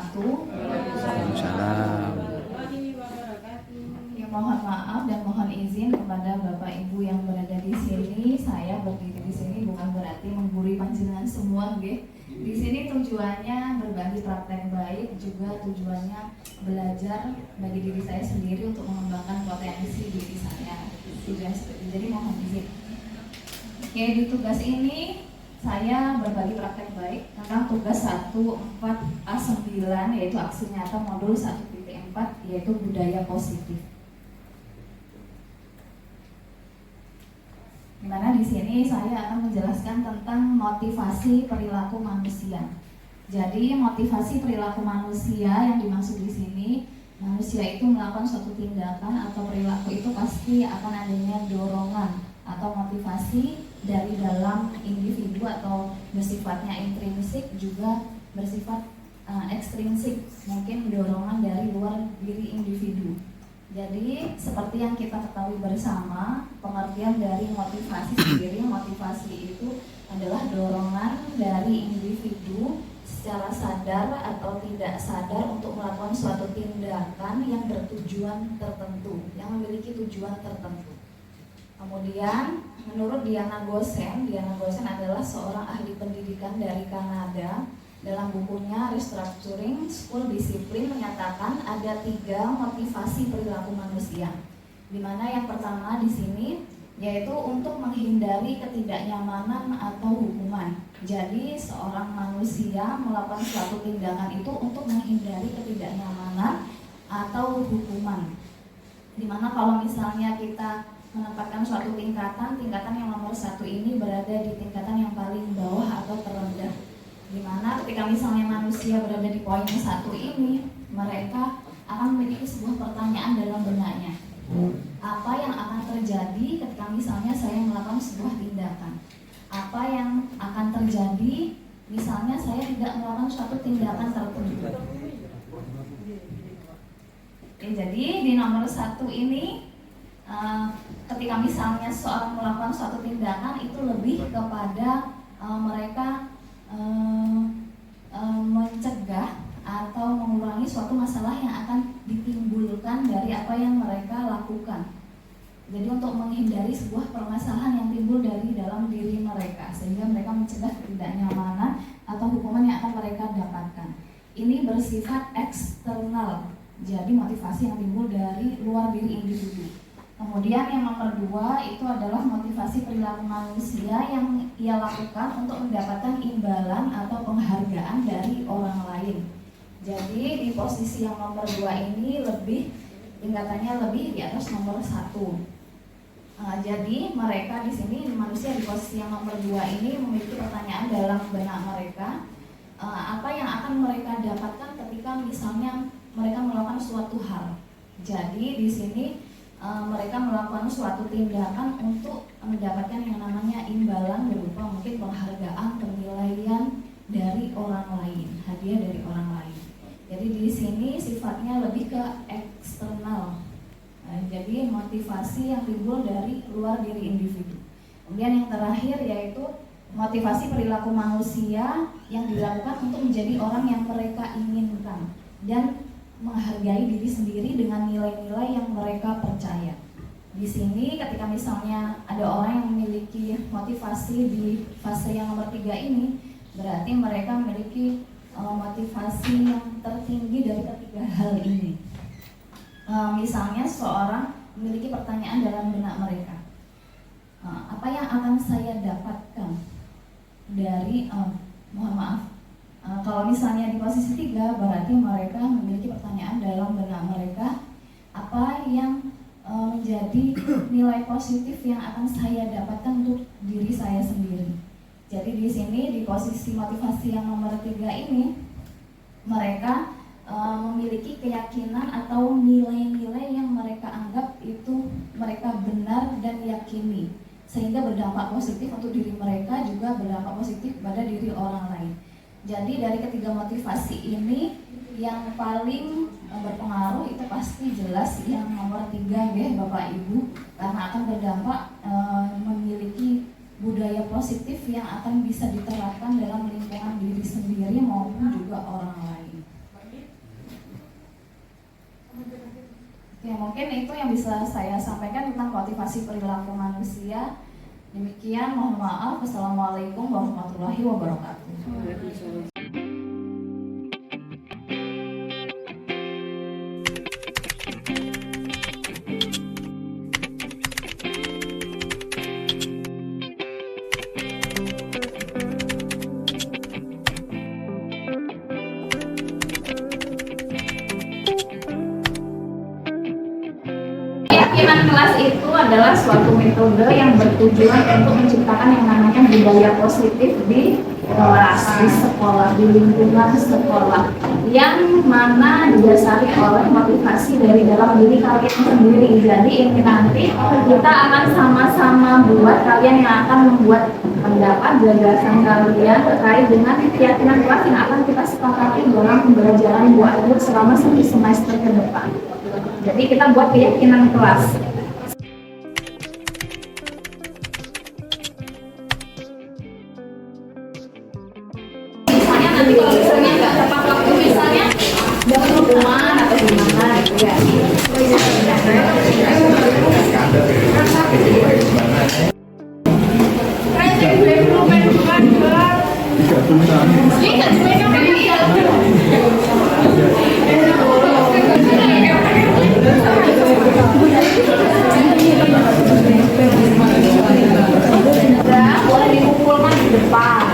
wabarakatuh. Waalaikumsalam. Ya, mohon maaf dan mohon izin kepada Bapak Ibu yang berada di sini. Saya berdiri di sini bukan berarti menggurui panjenengan semua, nggih. Di sini tujuannya berbagi praktek baik, juga tujuannya belajar bagi diri saya sendiri untuk mengembangkan potensi diri saya. Tujuan seperti itu. Jadi mohon izin. Oke, di tugas ini saya berbagi praktek baik tentang tugas 14A9, yaitu aksi nyata modul 1.4, yaitu budaya positif. Dimana di sini saya akan menjelaskan tentang motivasi perilaku manusia. Jadi motivasi perilaku manusia yang dimaksud di sini, manusia itu melakukan suatu tindakan atau perilaku itu pasti akan adanya dorongan atau motivasi dari dalam individu atau bersifatnya intrinsik juga bersifat ekstrinsik, mungkin dorongan dari luar diri individu. Jadi seperti yang kita ketahui bersama, pengertian dari motivasi sendiri, motivasi itu adalah dorongan dari individu secara sadar atau tidak sadar untuk melakukan suatu tindakan yang bertujuan tertentu, yang memiliki tujuan tertentu. Kemudian menurut Diana Gosen adalah seorang ahli pendidikan dari Kanada. Dalam bukunya Restructuring School Discipline menyatakan ada 3 motivasi perilaku manusia. Di mana yang pertama di sini yaitu untuk menghindari ketidaknyamanan atau hukuman. Jadi seorang manusia melakukan suatu tindakan itu untuk menghindari ketidaknyamanan atau hukuman. Di mana kalau misalnya kita menempatkan suatu tingkatan yang nomor 1 ini berada di tingkatan yang paling bawah atau terendah. Dimana ketika misalnya manusia berada di poin 1 ini, mereka akan memiliki sebuah pertanyaan dalam benaknya. Apa yang akan terjadi ketika misalnya saya melakukan sebuah tindakan? Apa yang akan terjadi misalnya saya tidak melakukan suatu tindakan tertentu? Jadi di nomor 1 ini, ketika misalnya seorang melakukan suatu tindakan itu lebih kepada mereka mencegah atau mengurangi suatu masalah yang akan ditimbulkan dari apa yang mereka lakukan. Jadi untuk menghindari sebuah permasalahan yang timbul dari dalam diri mereka, sehingga mereka mencegah ketidaknyamanan atau hukuman yang akan mereka dapatkan. Ini bersifat eksternal, jadi motivasi yang timbul dari luar diri individu. Kemudian yang nomor 2 itu adalah motivasi perilaku manusia yang ia lakukan untuk mendapatkan imbalan atau penghargaan dari orang lain. Jadi di posisi yang nomor 2 ini tingkatannya lebih di atas nomor 1. Jadi mereka di sini, manusia di posisi yang nomor 2 ini memiliki pertanyaan dalam benak mereka, apa yang akan mereka dapatkan ketika misalnya mereka melakukan suatu hal. Jadi di sini mereka melakukan suatu tindakan untuk mendapatkan yang namanya imbalan berupa mungkin penghargaan, penilaian dari orang lain, hadiah dari orang lain. Jadi di sini sifatnya lebih ke eksternal. Jadi motivasi yang timbul dari luar diri individu. Kemudian yang terakhir yaitu motivasi perilaku manusia yang dilakukan untuk menjadi orang yang mereka inginkan dan menghargai diri sendiri dengan nilai-nilai yang mereka percaya. Di sini ketika misalnya ada orang yang memiliki motivasi di fase yang nomor 3 ini, berarti mereka memiliki motivasi yang tertinggi dari ketiga hal ini. Misalnya seorang memiliki pertanyaan dalam benak mereka, apa yang akan saya dapatkan dari kalau misalnya di posisi 3, berarti mereka memiliki pertanyaan dalam benak mereka, apa yang menjadi nilai positif yang akan saya dapatkan untuk diri saya sendiri. Jadi di sini di posisi motivasi yang nomor 3 ini, mereka memiliki keyakinan atau nilai-nilai yang mereka anggap itu mereka benar dan yakini, sehingga berdampak positif untuk diri mereka, juga berdampak positif pada diri orang lain. Jadi dari ketiga motivasi ini yang paling berpengaruh itu pasti jelas yang nomor 3 ya Bapak Ibu, karena akan berdampak memiliki budaya positif yang akan bisa diterapkan dalam lingkungan diri sendiri maupun juga orang lain. Oke, mungkin itu yang bisa saya sampaikan tentang motivasi perilaku manusia. Demikian, mohon maaf. Wassalamualaikum warahmatullahi wabarakatuh. Keyakinan kelas itu adalah suatu metode yang bertujuan untuk menciptakan yang namanya budaya positif di kelas, di sekolah, di lingkungan sekolah, yang mana didasari oleh motivasi dari dalam diri kalian sendiri. Jadi ini nanti kita akan sama-sama buat, kalian yang akan membuat pendapat gagasan kalian terkait dengan keyakinan kelas yang akan kita sepakati dalam pembelajaran buat selama 1 semester ke depan. Jadi kita buat keyakinan kelas. Misalnya nanti kalau misalnya nggak tepat waktu, misalnya jam hukuman atau gimana gitu ya. Boleh dikumpulkan di depan.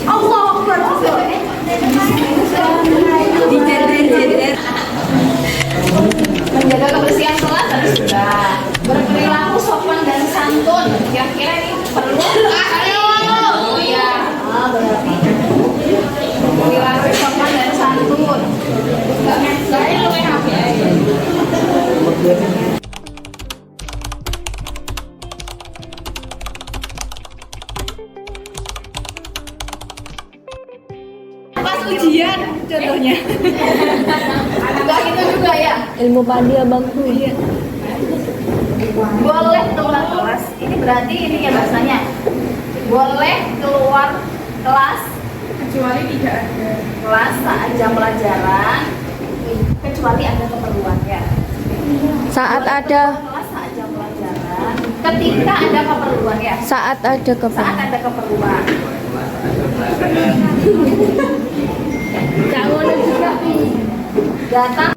Allah Akbar. Menjaga kebersihan kelas harus sudah. Berperilaku sopan dan santun. Kira-kira ini perlu? Oh iya. Berarti berperilaku sopan dan santun. Saya lebih happy. Pas ujian contohnya. Enggak gitu juga ya. Ilmu padi abangku. Iya. Boleh keluar kelas. Ini berarti ini ya bahasanya. Boleh keluar kelas kecuali tidak ada kelas saat jam pelajaran, kecuali ada keperluan ya. Saat Boleh ada keluar kelas saat jam pelajaran, ketika ada keperluan ya. saat ada Saat keperluan. ada keperluan. Datang